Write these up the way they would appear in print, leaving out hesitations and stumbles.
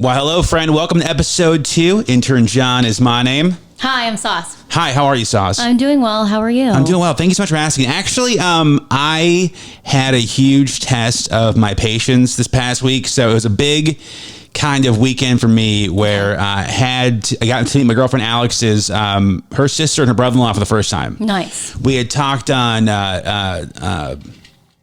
Well, hello, friend. Welcome to episode 2. Intern John is my name. Hi, I'm Sauce. Hi, how are you, Sauce? I'm doing well. How are you? I'm doing well. Thank you so much for asking. Actually, I had a huge test of my patience this past week, so it was a big kind of weekend for me where I got to meet my girlfriend Alex's, her sister and her brother-in-law for the first time. Nice. We had talked on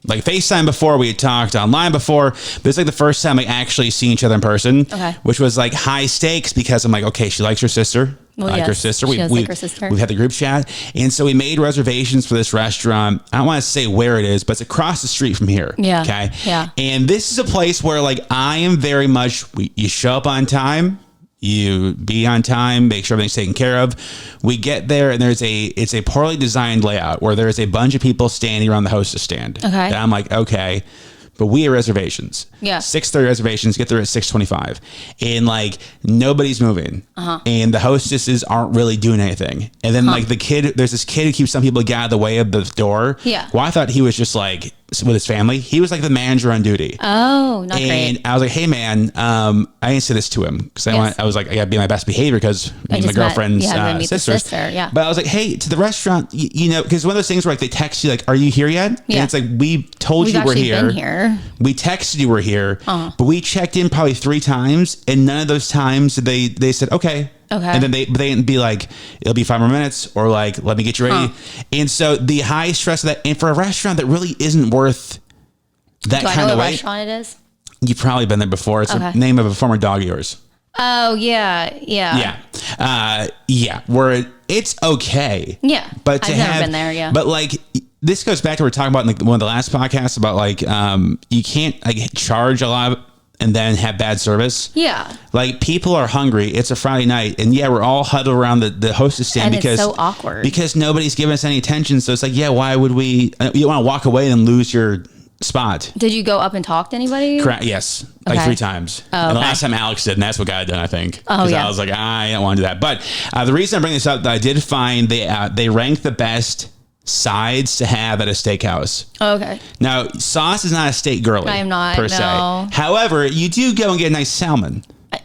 like FaceTime before, we had talked online before, but it's like the first time I actually seen each other in person, which was like high stakes because I'm like, okay, she likes her sister. Well, I like her sister. She does like her sister. We've had the group chat. And so we made reservations for this restaurant. I don't want to say where it is, but it's across the street from here. Yeah. Okay. Yeah. And this is a place where like I am very much, you show up on time. You be on time, make sure everything's taken care of. We get there and it's a poorly designed layout where there's a bunch of people standing around the hostess stand. Okay. And I'm like, okay, but we have reservations. Yeah. 6:30 reservations, get there at 6:25. And like nobody's moving. And the hostesses aren't really doing anything. And then like there's this kid who keeps some people get out of the way of the door. Yeah. Well, I thought he was just like with his family. He was like the manager on duty. Oh, not and great. I was like, hey man, I didn't say this to him because I was like, I gotta be my best behavior because my girlfriend's sisters. Yeah. But I was like, hey, to the restaurant, you know, because one of those things where like they text you like, are you here yet? Yeah. And it's like, we told you we're here. Been here. We texted you we're here, but we checked in probably 3 times, and none of those times did they said okay. And then they didn't be like, it'll be 5 more minutes, or like, let me get you ready. And so the high stress of that, and for a restaurant that really isn't worth that kind of what weight. restaurant it is? You've probably been there before. It's the name of a former dog of yours. Oh, yeah. Where it's okay. Yeah. But I've never been there, yeah. But like, this goes back to what we were talking about in like one of the last podcasts about like, you can't like charge a lot and then have bad service. Yeah. Like people are hungry. It's a Friday night. And we're all huddled around the hostess stand because it's so awkward. Because nobody's giving us any attention. So it's like, why would we, you want to walk away and lose your spot. Did you go up and talk to anybody? Correct. Yes. Like 3 times. And the last time Alex did, and that's what got it done, I think. Oh, yeah. I was like, I don't want to do that. But the reason I bring this up, I did find they rank the best sides to have at a steakhouse. Oh, okay. Now, Sauce is not a steak girly. I am not, per se. no. However, you do go and get a nice salmon.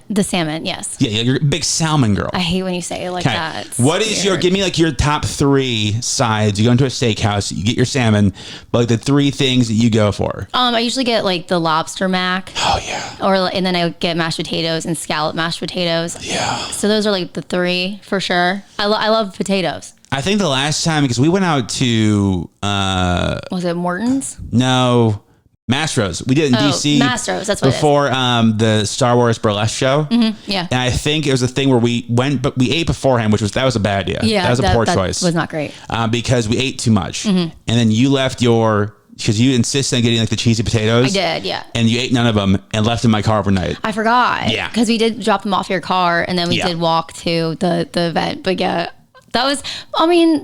The salmon, yes. Yeah, you're a big salmon girl. I hate when you say it like that. What is give me like your top 3 sides. You go into a steakhouse, you get your salmon, but like the 3 things that you go for. I usually get like the lobster mac. Oh yeah. And then I get mashed potatoes and scallop mashed potatoes. Yeah. So those are like the 3 for sure. I love potatoes. I think the last time, because we went out to was it Morton's? No. Mastro's. We did in DC. Mastro's, that's what before the Star Wars burlesque show. Mm-hmm, yeah. And I think it was a thing where we went, but we ate beforehand, that was a bad idea. Yeah. That was a poor choice. Was not great. Because we ate too much. And then you left because you insisted on getting like the cheesy potatoes. I did, yeah. And you ate none of them and left in my car overnight. I forgot. Yeah. Because we did drop them off your car and then we did walk to the event. But yeah, that was,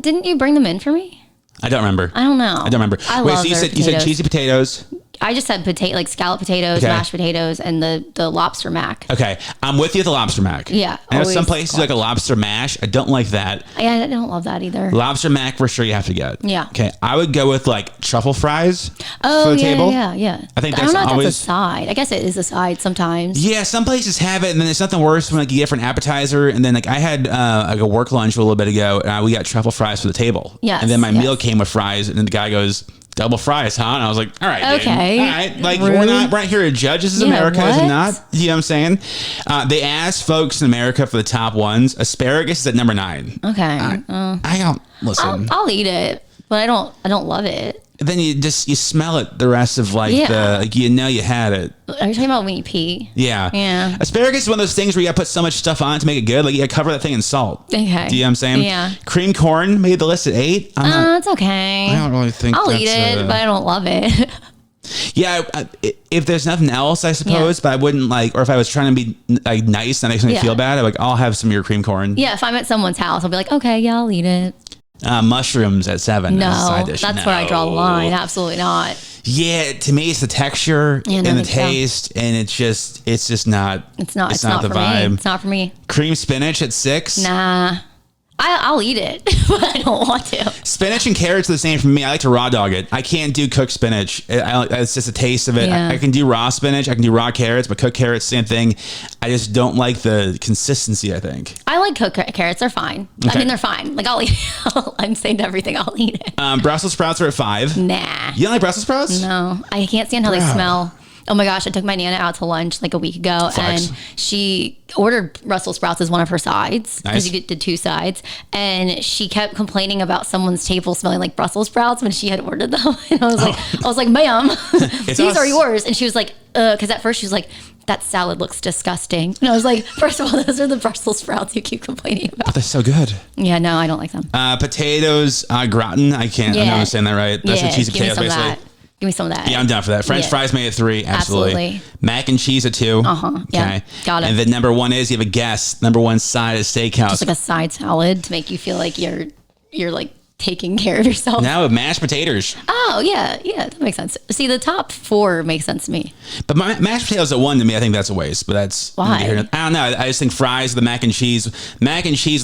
didn't you bring them in for me? I don't remember. I don't know. So you said cheesy potatoes. I just said like scallop potatoes, mashed potatoes, and the lobster mac. Okay, I'm with you at the lobster mac. Yeah, I know some places like a lobster mash. I don't like that. Yeah, I don't love that either. Lobster mac for sure you have to get. Yeah. Okay, I would go with like truffle fries for the table. Yeah. I think I don't know always if that's a side. I guess it is a side sometimes. Yeah, some places have it, and then it's nothing worse when like you get for an appetizer, and then like I had like a work lunch a little bit ago, and we got truffle fries for the table. Yeah. And then my meal came with fries, and then the guy goes, double fries, huh? And I was like, all right, okay. Dude. All right. Like, we're not here to judge. This is America, is it not? You know what I'm saying? They asked folks in America for the top ones. Asparagus is at number 9. Okay. I don't, listen. I'll eat it, but I don't love it. Then you smell it the rest of like you had it. Are you talking about when you pee? Yeah. Yeah. Asparagus is one of those things where you gotta put so much stuff on it to make it good. Like you gotta cover that thing in salt. Okay. Do you know what I'm saying? Yeah. Cream corn made the list at 8. It's okay. I don't really think I'll eat it, but I don't love it. Yeah, if there's nothing else, I suppose, but I wouldn't like, or if I was trying to be like nice, that makes me feel bad. I'm like, I'll have some of your cream corn. Yeah, if I'm at someone's house, I'll be like, okay, yeah, I'll eat it. Mushrooms at 7. No, as a side dish. That's where I draw the line. Absolutely not. Yeah, to me, it's the texture and the taste, and it's just not. It's not the vibe. It's not for me. Cream spinach at 6. Nah. I'll eat it, but I don't want to. Spinach and carrots are the same for me. I like to raw dog it. I can't do cooked spinach. It's just a taste of it. Yeah. I can do raw spinach. I can do raw carrots, but cooked carrots, same thing. I just don't like the consistency, I think. I like cooked carrots. They're fine. Okay. I mean, they're fine. Like, I'll eat it. I'm saying to everything, I'll eat it. Brussels sprouts are at 5. Nah. You don't like Brussels sprouts? No. I can't stand how they smell. Oh my gosh, I took my Nana out to lunch like a week ago, and she ordered Brussels sprouts as one of her sides because you did 2 sides, and she kept complaining about someone's table smelling like Brussels sprouts when she had ordered them. And I was like, ma'am, these are yours. And she was like, because at first she was like, that salad looks disgusting. And I was like, first of all, those are the Brussels sprouts you keep complaining about. But they're so good. Yeah, no, I don't like them. Potatoes, gratin. I can't. I know I'm saying that right. That's what cheesy potatoes basically. Give me some of that. Yeah, I'm down for that. French fries made at 3. Absolutely. Mac and cheese at 2. Uh-huh. Okay. Yeah, got it. And then number 1 is, you have a guess, number 1 side is steakhouse. Just like a side salad to make you feel like you're like taking care of yourself. Now with mashed potatoes. Oh, yeah, that makes sense. See, the top 4 makes sense to me. But mashed potatoes at 1 to me, I think that's a waste. But that's why. I don't know. I just think fries, the mac and cheese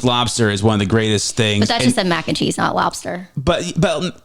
lobster is one of the greatest things. But that just said mac and cheese, not lobster. But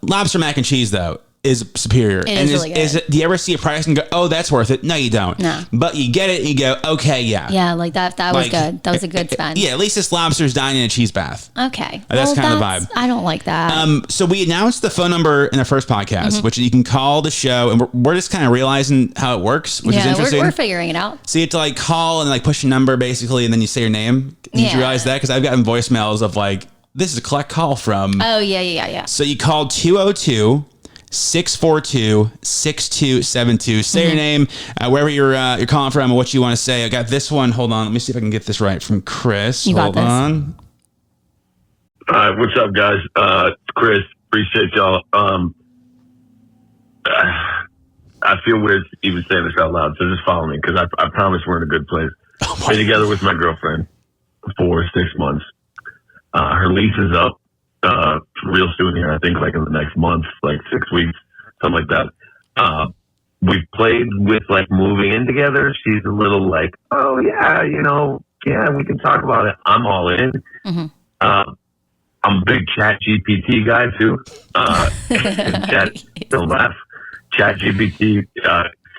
lobster mac and cheese though is superior. It is really good. Do you ever see a price and go, oh, that's worth it? No, you don't. No. But you get it and you go, okay, yeah. Yeah, like that was good. That was a good spend. Yeah, at least this lobster's dying in a cheese bath. Okay. That's kind of the vibe. I don't like that. So we announced the phone number in our first podcast, which you can call the show, and we're just kind of realizing how it works, which is interesting. We're figuring it out. So you have to like call and like push a number basically, and then you say your name. Did you realize that? Because I've gotten voicemails of like, this is a collect call from. Oh, yeah. So you call 202-642-6272. Say your name, wherever you're calling from, and what you want to say. I got this one. Hold on. Let me see if I can get this right from Chris. Hold on. All right. What's up, guys? It's Chris. Appreciate y'all. I feel weird even saying this out loud, so just follow me because I promise we're in a good place. Been together with my girlfriend for 6 months. Her lease is up real soon here. I think like in the next month, like 6 weeks, something like that. We've played with like moving in together. She's a little like, oh yeah, we can talk about it. I'm all in. Mm-hmm. I'm a big Chat GPT guy too. Don't laugh. Chat GPT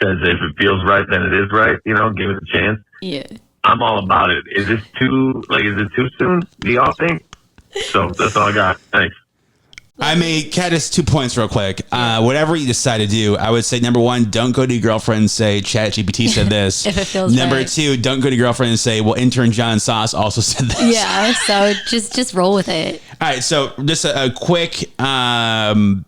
says if it feels right, then it is right. Give it a chance. Yeah. I'm all about it. Is it too soon? Do y'all think? So that's all I got. Thanks. I mean, Kat, just 2 points real quick. Whatever you decide to do, I would say, number 1, don't go to your girlfriend and say, ChatGPT said this. If it feels Number right. 2, don't go to your girlfriend and say, well, intern John Sauce also said this. Yeah, so just roll with it. All right, so just a quick kind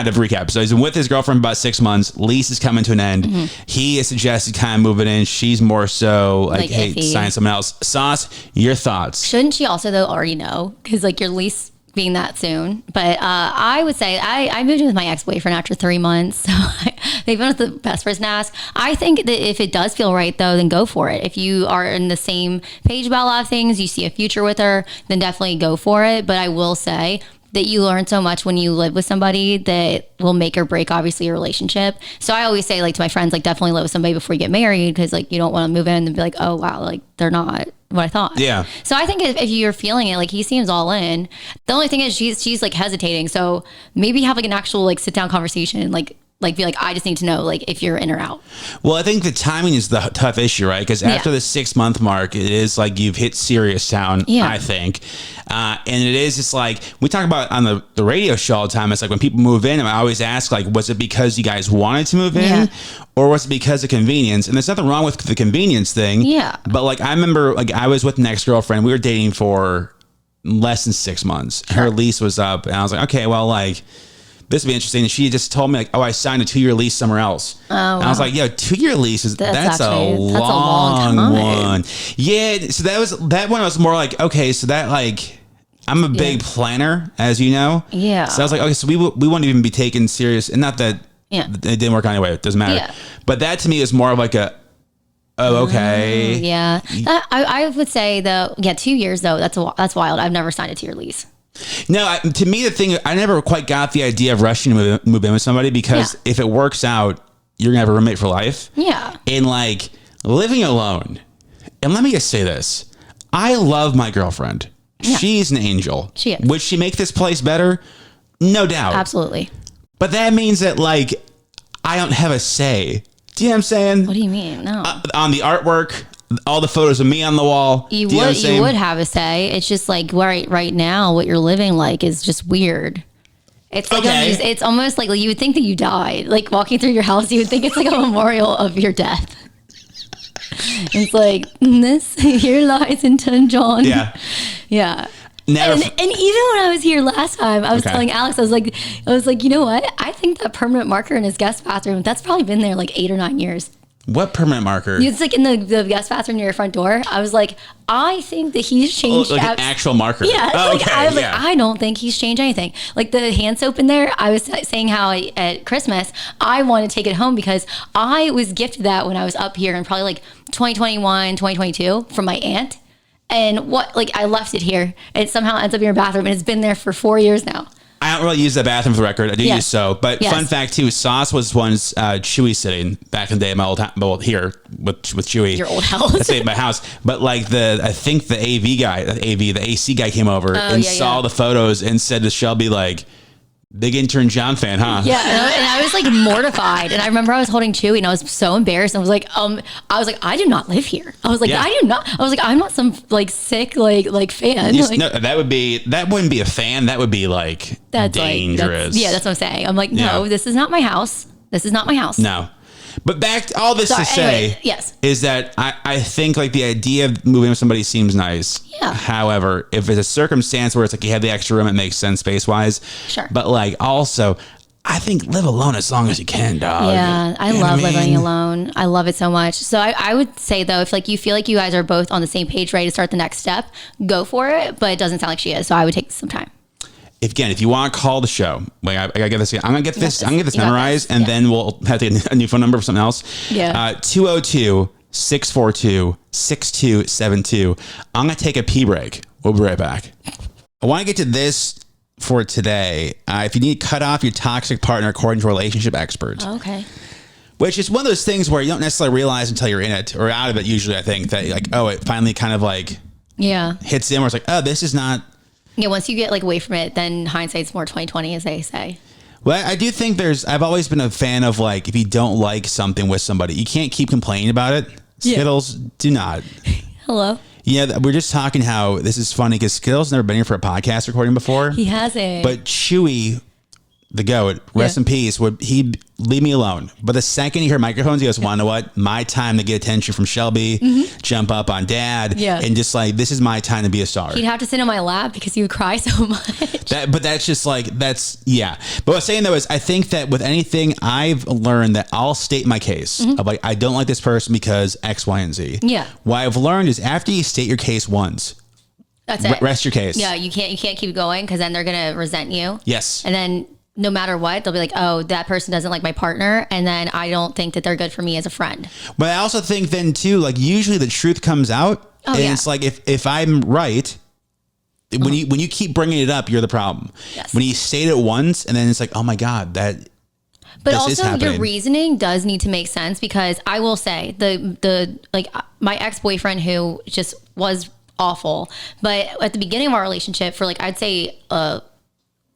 of recap. So he's been with his girlfriend about 6 months. Lease is coming to an end. Mm-hmm. He has suggested kind of moving in. She's more so like hey, iffy. Sign someone else. Sauce, your thoughts? Shouldn't she also though already know? Because like your lease being that soon. But I would say I moved in with my ex-boyfriend after 3 months. So they've been with the best person to ask. I think that if it does feel right though, then go for it. If you are in the same page about a lot of things, you see a future with her, then definitely go for it. But I will say that you learn so much when you live with somebody that will make or break obviously your relationship. So I always say like to my friends, like definitely live with somebody before you get married, because like you don't want to move in and be like, oh wow, like they're not what I thought. Yeah. So I think if you're feeling it, like he seems all in. The only thing is she's like hesitating. So maybe have like an actual like sit down conversation, like be like, I just need to know like if you're in or out. Well, I think the timing is the tough issue, right? Because after the 6 month mark, it is like you've hit serious town, I think. And it is just like we talk about on the radio show all the time. It's like when people move in, I always ask like, was it because you guys wanted to move in or was it because of convenience? And there's nothing wrong with the convenience thing. Yeah. But like, I remember like I was with an ex-girlfriend. We were dating for less than 6 months. Her lease was up and I was like, okay, well, like, this would be interesting. And she just told me like, oh, I signed a 2-year lease somewhere else. Oh, wow. And I was like, yo, 2-year lease that's a long one. Yeah. So that one was more like, okay, so that like, I'm a big planner, as you know. Yeah. So I was like, okay, so we won't even be taken serious. And not that it didn't work out anyway. It doesn't matter. Yeah. But that to me is more of like okay. Yeah. I would say though, 2 years though, that's wild. I've never signed a 2-year lease. No, to me, the thing, I never quite got the idea of rushing to move in with somebody because if it works out, you're going to have a roommate for life. Yeah. And like living alone. And let me just say this. I love my girlfriend. She's an angel. She is. Would she make this place better? No doubt. Absolutely. But that means that, like, I don't have a say. Do you know what I'm saying? What do you mean? No. On the artwork, all the photos of me on the wall. You would have a say. It's just like right now, what you're living like is just weird. It's like it's almost like you would think that you died. Like walking through your house, you would think it's like a memorial of your death. It's like here lies Intern John. Yeah. Yeah. Never and even when I was here last time, I was telling Alex, I was like, you know what? I think that permanent marker in his guest bathroom, that's probably been there like 8 or 9 years. What permanent marker? It's like in the guest bathroom near your front door. I was like, I think that he's changed. Like an actual marker. Yeah. I don't think he's changed anything. Like the hand soap in there, I was saying how at Christmas, I want to take it home because I was gifted that when I was up here in probably like 2021, 2022 from my aunt. And I left it here. It somehow ends up in your bathroom and it's been there for 4 years now. I don't really use the bathroom for the record. I do use soap. But fun fact too, Sauce was once Chewy sitting back in the day in my old house. Well, here with Chewy. Your old house. I say my house. But like I think the the AC guy came over and saw the photos and said to Shelby like, big Intern John fan, huh? Yeah, and I was like mortified. And I remember I was holding Chewy and I was so embarrassed. I was like, I do not live here. I was like, I do not. I was like, I'm not some like sick like fan. No, that wouldn't be a fan. That would be like dangerous. That's what I'm saying. I'm like, no, this is not my house. This is not my house. No. But back to all this to say is that I think like the idea of moving with somebody seems nice. Yeah. However, if it's a circumstance where it's like you have the extra room, it makes sense space wise. Sure. But like also, I think live alone as long as you can, dog. Yeah, I love living alone. I love it so much. So I would say though, if like you feel like you guys are both on the same page, ready to start the next step, go for it. But it doesn't sound like she is. So I would take some time. If you want to call the show, like I gotta get this. I'm gonna get this memorized, and then we'll have to get a new phone number for something else. Yeah. 202-642-6272. I'm gonna take a pee break. We'll be right back. I want to get to this for today. If you need to cut off your toxic partner, according to relationship experts. Okay. Which is one of those things where you don't necessarily realize until you're in it or out of it. Usually, I think that like, it finally kind of like hits in where it's like, this is not. Yeah, once you get like away from it, then hindsight's more 20/20, as they say. Well, I do think I've always been a fan of like, if you don't like something with somebody, you can't keep complaining about it. Skittles, do not. Hello. Yeah, we're just talking how this is funny because Skittles never been here for a podcast recording before. He hasn't. But Chewy, the goat, rest in peace, he'd leave me alone. But the second he heard microphones, he goes, "Want to know what? My time to get attention from Shelby, jump up on Dad, and just like, this is my time to be a star." He'd have to sit on my lap because he would cry so much. But that's just like, But what I was saying though is, I think that with anything, I've learned that I'll state my case of like, I don't like this person because X, Y, and Z. Yeah. What I've learned is after you state your case once, that's it. Rest your case. Yeah, you can't keep going because then they're gonna resent you. Yes. And then no matter what, they'll be like, oh, that person doesn't like my partner. And then I don't think that they're good for me as a friend. But I also think then too, like usually the truth comes out. It's like, if I'm right, when you keep bringing it up, you're the problem. Yes. When you state it once and then it's like, oh my God, but this also is happening. Your reasoning does need to make sense because I will say the my ex-boyfriend who just was awful, but at the beginning of our relationship for like, I'd say, over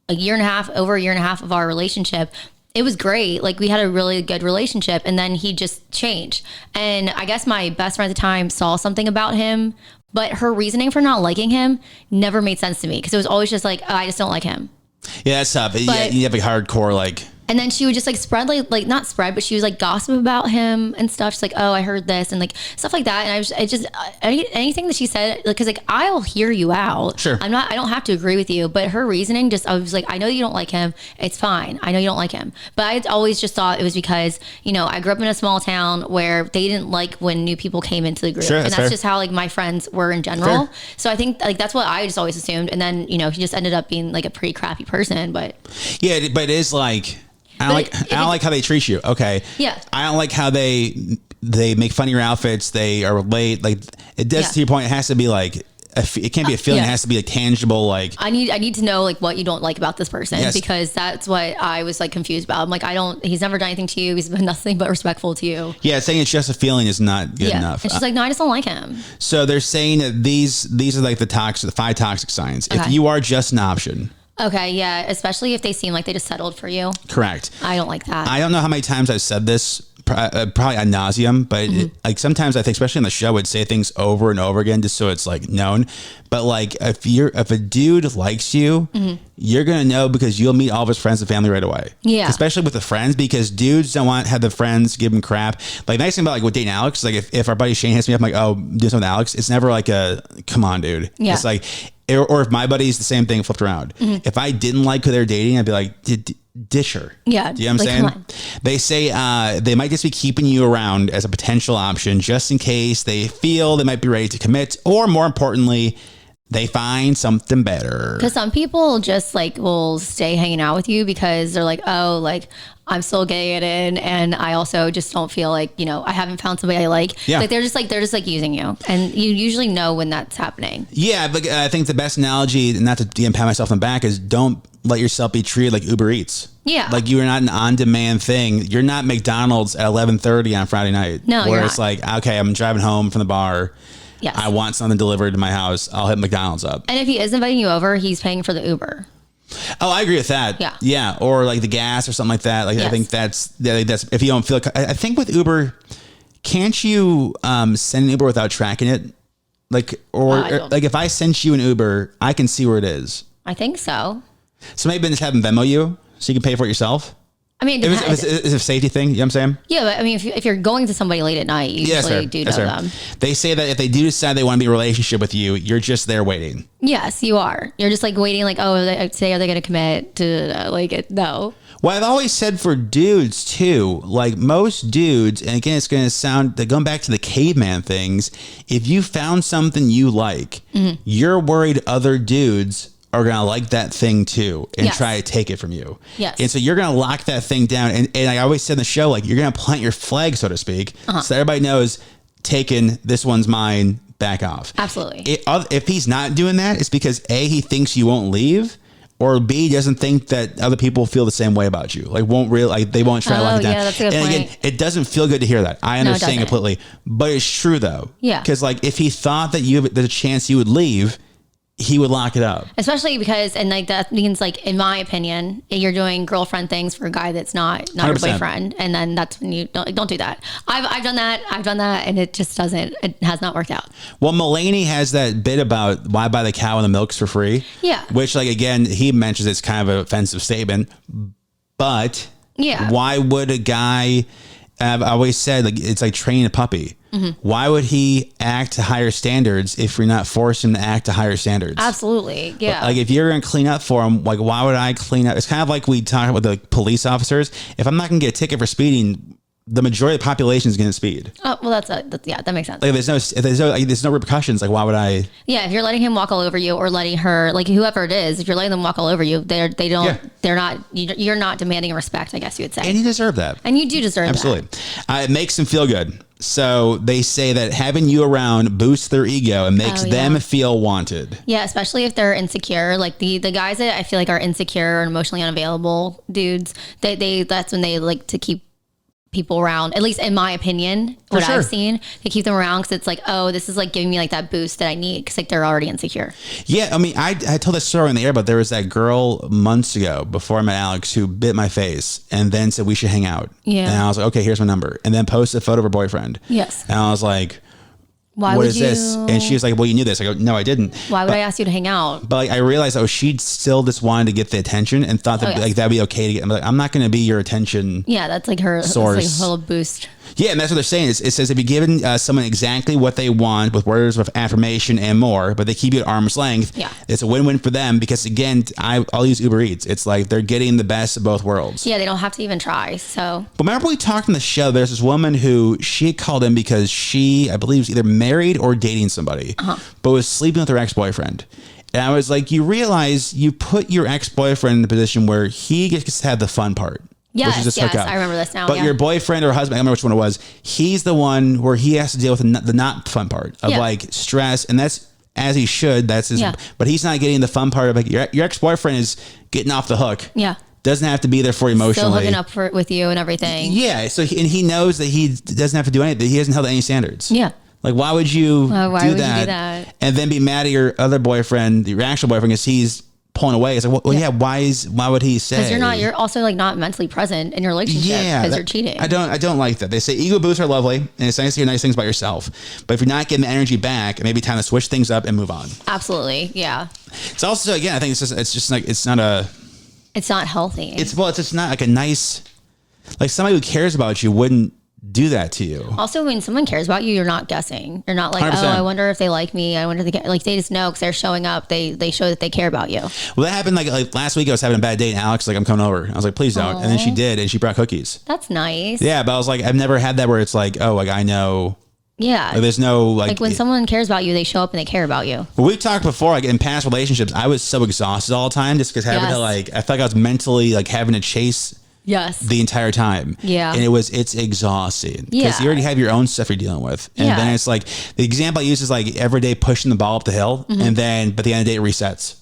a year and a half of our relationship, it was great. Like we had a really good relationship and then he just changed. And I guess my best friend at the time saw something about him, but her reasoning for not liking him never made sense to me because it was always just like, I just don't like him. Yeah, that's tough. You have a hardcore like. And then she would just like spread like not spread, but she was like gossip about him and stuff. She's like, oh, I heard this and like stuff like that. And anything that she said, because like I'll hear you out. Sure. I don't have to agree with you, but her reasoning I was like, I know you don't like him. It's fine. I know you don't like him. But I always just thought it was because, I grew up in a small town where they didn't like when new people came into the group. Sure, and that's just how like my friends were in general. Fair. So I think like that's what I just always assumed. And then, he just ended up being like a pretty crappy person, but. Yeah, but it is like. I don't like how they treat you. Okay. Yeah. I don't like how they make fun of your outfits. They are late. Like it does to your point. It has to be like it can't be a feeling. It has to be like tangible. Like I need to know like what you don't like about this person, because that's what I was like confused about. I'm like, he's never done anything to you. He's been nothing but respectful to you. Yeah. Saying it's just a feeling is not good enough. And she's like, no, I just don't like him. So they're saying that these are like the 5 toxic signs. Okay. If you are just an option. Okay, yeah, especially if they seem like they just settled for you. Correct. I don't like that. I don't know how many times I've said this, probably ad nauseum, but like sometimes I think, especially on the show, I'd say things over and over again just so it's like known. But like if a dude likes you, you're gonna know because you'll meet all of his friends and family right away. Yeah. Especially with the friends, because dudes don't want to have the friends give him crap. Like nice thing about like with dating Alex, like if our buddy Shane hits me up, I'm like, oh, do something with Alex. It's never like a come on, dude. Yeah. It's like. Or if my buddy's the same thing flipped around. If I didn't like who they're dating, I'd be like, dish her. Yeah. Do you know what I'm saying? They say they might just be keeping you around as a potential option just in case they feel they might be ready to commit, or more importantly, they find something better. Because some people just like will stay hanging out with you because they're like, oh, like I'm still getting it in, and I also just don't feel like, I haven't found somebody I like. Yeah. Like they're just like using you, and you usually know when that's happening. Yeah, but I think the best analogy, not to pat myself on the back, is don't let yourself be treated like Uber Eats. Yeah. Like you are not an on-demand thing. You're not McDonald's at 11:30 on Friday night. No, where it's like, okay, I'm driving home from the bar. Yes. I want something delivered to my house. I'll hit McDonald's up. And if he is inviting you over, he's paying for the Uber. Oh, I agree with that. Yeah. Yeah. Or like the gas or something like that. Like, I think that's if you don't feel like, I think with Uber, can't you send an Uber without tracking it? Like, or like if I sent you an Uber, I can see where it is. I think so. So maybe just have them Venmo you so you can pay for it yourself. I mean, it's a safety thing. You know what I'm saying? Yeah, but I mean, if you're going to somebody late at night, you usually do know them. They say that if they do decide they want to be in a relationship with you, you're just there waiting. Yes, you are. You're just like waiting, like, oh, say, are they going to commit to like it? No. Well, I've always said for dudes too, like most dudes, and again, it's going to sound, going back to the caveman things, if you found something you like, you're worried other dudes are going to like that thing too and try to take it from you. Yes. And so you're going to lock that thing down. And I always said in the show, like you're going to plant your flag, so to speak, so everybody knows, taken, this one's mine, back off. Absolutely. If he's not doing that, it's because A, he thinks you won't leave, or B, doesn't think that other people feel the same way about you. Like they won't try to lock it down. Yeah, that's a good point. Again, it doesn't feel good to hear that. I understand completely, but it's true though. Yeah. Because like if he thought that there's a chance you would leave, he would lock it up. Especially because, and like that means like, in my opinion, you're doing girlfriend things for a guy that's not your boyfriend. And then that's when you don't do that. I've done that and it just it has not worked out. Well, Mulaney has that bit about why buy the cow and the milk's for free. Yeah. Which like, again, he mentions it's kind of an offensive statement, but why would a guy, I've always said, like, it's like training a puppy. Why would he act to higher standards if we're not forcing him to act to higher standards? Absolutely. Yeah. Like if you're going to clean up for him, like why would I clean up? It's kind of like we talk about the police officers. If I'm not going to get a ticket for speeding, the majority of the population is going to speed. Oh, well, that makes sense. Like there's no repercussions. Like why would I? Yeah. If you're letting him walk all over you or letting her, like whoever it is, if you're letting them walk all over you, you're not demanding respect, I guess you would say. And you deserve that. And you do deserve Absolutely. It makes them feel good. So they say that having you around boosts their ego and makes them feel wanted. Yeah, especially if they're insecure. Like the guys that I feel like are insecure and emotionally unavailable dudes, that's when they like to keep people around, at least in my opinion, I've seen, they keep them around because it's like, oh, this is like giving me like that boost that I need because like they're already insecure. Yeah, I mean, I told this story in the air, but there was that girl months ago before I met Alex who bit my face and then said we should hang out. Yeah. And I was like, okay, here's my number. And then posted a photo of her boyfriend. Yes. And I was like, what is this? And she was like, well, you knew this. I go, no, I didn't. Why would I ask you to hang out? But like, I realized, she still just wanted to get the attention and thought that like that'd be okay to get. I'm not going to be your attention. Yeah, that's like her source. It's like a little boost. Yeah, and that's what they're saying. It says if you're giving someone exactly what they want with words of affirmation and more, but they keep you at arm's length, it's a win-win for them because, again, I'll use Uber Eats. It's like they're getting the best of both worlds. Yeah, they don't have to even try. So, but remember we talked on the show, there's this woman who she called in because she, I believe, was either married or dating somebody, but was sleeping with her ex-boyfriend. And I was like, you realize you put your ex-boyfriend in a position where he gets to have the fun part. Yes, I remember this now. But your boyfriend or husband, I don't remember which one it was, he's the one where he has to deal with the not fun part of like stress. And that's as he should. That's his, but he's not getting the fun part of like your ex-boyfriend is getting off the hook. Yeah. Doesn't have to be there for you emotionally. Still hooking up with you and everything. Yeah. So he knows that he doesn't have to do anything. He hasn't held any standards. Yeah. Like, why would you do that and then be mad at your other boyfriend, your actual boyfriend, because he's pulling away? It's like, well, why would he say? Because you're also like not mentally present in your relationship because you're cheating. I don't like that. They say ego boosts are lovely and it's nice to hear nice things about yourself. But if you're not getting the energy back, it may be time to switch things up and move on. Absolutely. Yeah. It's also, again, I think it's just like, it's not healthy. It's just not like a nice, like somebody who cares about you wouldn't do that to you. Also, when someone cares about you, you're not guessing. You're not like, 100%. Oh, I wonder if they like me. I wonder if they just know because they're showing up. They show that they care about you. Well, that happened like last week. I was having a bad day and Alex was like, I'm coming over. I was like, please don't. Aww. And then she did, and she brought cookies. That's nice. Yeah, but I was like, I've never had that where it's like, oh, like I know. Yeah. Like, there's no like when someone cares about you, they show up and they care about you. Well, we've talked before, like in past relationships, I was so exhausted all the time just because having to I felt like I was mentally like having to chase the entire time. Yeah. And it's exhausting because you already have your own stuff you're dealing with. And then it's like the example I use is like every day pushing the ball up the hill and then but at the end of the day it resets.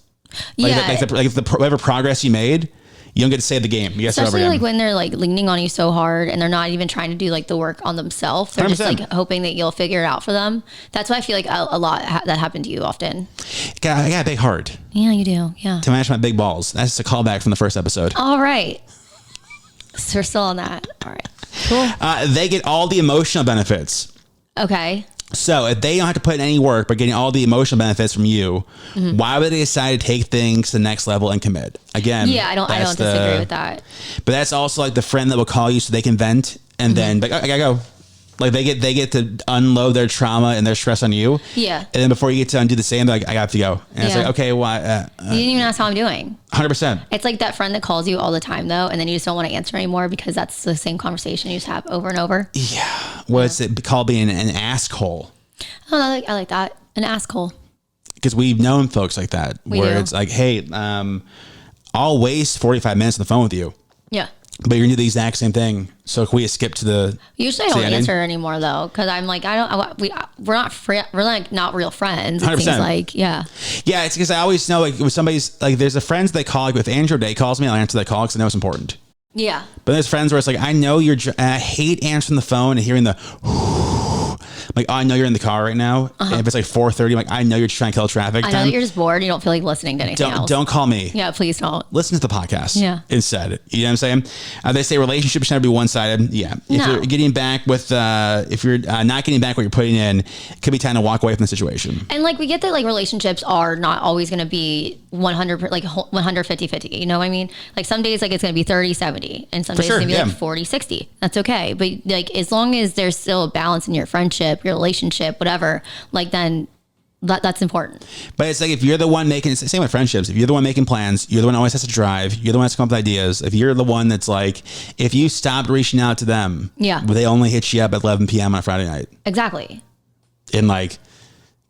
Like whatever progress you made, you don't get to save the game. You got to start over again. Especially like when they're like leaning on you so hard and they're not even trying to do like the work on themselves. They're 100%. Just like hoping that you'll figure it out for them. That's why I feel like a lot that happened to you often. I got a big heart. Yeah, you do. Yeah. To match my big balls. That's a callback from the first episode. All right. So we're still on that. All right. Cool. They get all the emotional benefits. Okay. So if they don't have to put in any work but getting all the emotional benefits from you, why would they decide to take things to the next level and commit? Again, I don't disagree with that. But that's also like the friend that will call you so they can vent and then like, I gotta go. Like they get to unload their trauma and their stress on you. Yeah. And then before you get to undo the same, they're like, I got to go. And it's like, okay, why? You didn't even ask how I'm doing. 100%. It's like that friend that calls you all the time though, and then you just don't want to answer anymore because that's the same conversation you just have over and over. Yeah. What's it called being an asshole? Oh, I like that. An asshole. Because we've known folks like that it's like, hey, I'll waste 45 minutes on the phone with you. Yeah. But you're gonna do the exact same thing. So can we skip to the? Usually I don't answer anymore though, because I'm like we're not real friends. It 100%. Seems like yeah. It's because I always know like when somebody's like there's a friends they call like if Andrew Day calls me I'll answer that call because I know it's important. Yeah. But there's friends where it's like I know I hate answering the phone and hearing the. Like, oh, I know you're in the car right now. And if it's like 4:30, I'm like, I know you're just trying to kill traffic. I know that you're just bored. You don't feel like listening to anything else. Don't call me. Yeah, please don't. Listen to the podcast. Yeah. Instead. You know what I'm saying? They say relationships should never be one-sided. Yeah. If you're getting back with, if you're not getting back what you're putting in, it could be time to walk away from the situation. And like, we get that like relationships are not always going to be 100, like 150-50. You know what I mean? Like some days, like it's going to be 30-70 and some days it's going to be like 40-60. That's okay. But like, as long as there's still a balance in your friendship, your relationship, whatever, like then that's important. But it's like if you're the one making, it's the same with friendships. If you're the one making plans, you're the one who always has to drive. You're the one that's come up with ideas. If you're the one that's like, if you stopped reaching out to them, but they only hit you up at 11 p.m. on a Friday night. Exactly. And like,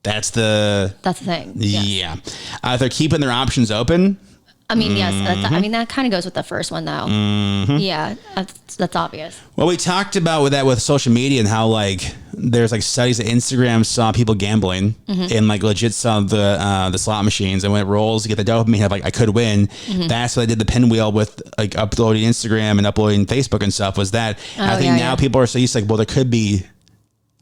that's the thing. Yeah. If they're keeping their options open. I mean, yes. That kind of goes with the first one, though. Yeah, that's obvious. Well, we talked about with social media and how like there's like studies that Instagram saw people gambling and like legit saw the slot machines, and when it rolls, you get the dopamine of like I could win. That's what I did the pinwheel with like uploading Instagram and uploading Facebook and stuff. Was that I think now people are so used to like, well, there could be.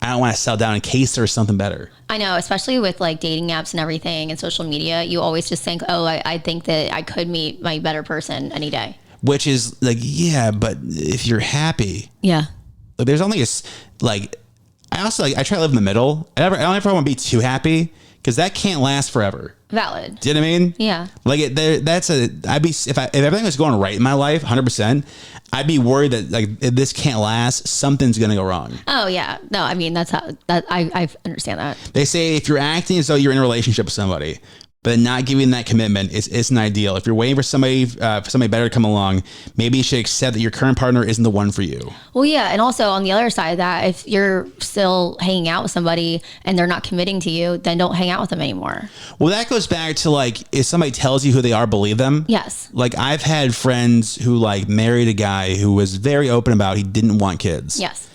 I don't want to sell down in case there's something better. I know, especially with like dating apps and everything and social media, you always just think, oh, I think that I could meet my better person any day. Which is like, yeah, but if you're happy. Yeah. Like there's only I also like, I try to live in the middle. I don't ever want to be too happy because that can't last forever. Valid. Do you know what I mean? Yeah. Like if everything was going right in my life, 100%, I'd be worried that like if this can't last, something's gonna go wrong. Oh yeah, no, I mean that's how I understand that. They say if you're acting as though you're in a relationship with somebody, but not giving that commitment isn't ideal. If you're waiting for somebody better to come along, maybe you should accept that your current partner isn't the one for you. Well, yeah, and also on the other side of that, if you're still hanging out with somebody and they're not committing to you, then don't hang out with them anymore. Well, that goes back to like if somebody tells you who they are, believe them. Yes. Like I've had friends who like married a guy who was very open about he didn't want kids. Yes.